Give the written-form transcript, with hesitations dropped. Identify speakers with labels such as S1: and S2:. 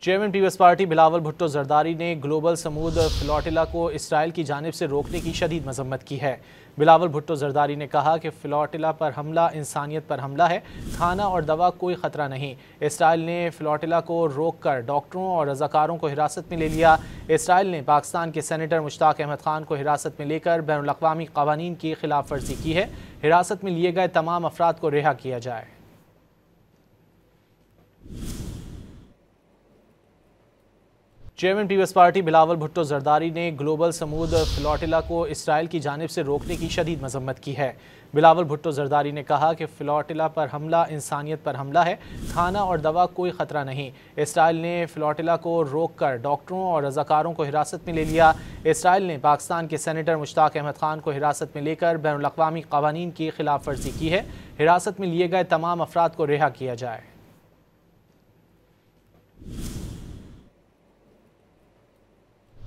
S1: Chairman peoples party Bilawal Bhutto Zardari ने global Sumud flotilla को Israel की जानिब से रोकने की शदीद मजम्मत की है। बिलावल भुट्टो जरदारी ने कहा कि फ्लोटिला पर हमला इंसानियत पर हमला है, खाना और दवा कोई ख़तरा नहीं। इसराइल ने फ्लोटिला को रोक कर डॉक्टरों और रज़ाकारों को हिरासत में ले लिया। इसराइल ने पाकिस्तान के सेनेटर मुश्ताक अहमद खान को हिरासत में लेकर बैनुल अक़वामी क़वानीन की खिलाफ वर्जी की है। हिरासत में लिए गए तमाम अफराद को रिहा किया जाए। Chairman peoples party Bilawal Bhutto Zardari ने ग्लोबल समूद फ्लोटिला को इसराइल की जानिब से रोकने की शदीद मजम्मत की है। बिलावल भुट्टो जरदारी ने कहा कि फ्लोटिला पर हमला इंसानियत पर हमला है, खाना और दवा कोई ख़तरा नहीं। इसराइल ने फ्लोटिला को रोक कर डॉक्टरों और रज़ाकारों को हिरासत में ले लिया। इसराइल ने पाकिस्तान के सेनेटर मुश्ताक अहमद खान को हिरासत में लेकर बैनुल अक़वामी क़वानीन की खिलाफ वर्जी की है। हिरासत में लिए गए तमाम अफराद को रिहा किया जाए।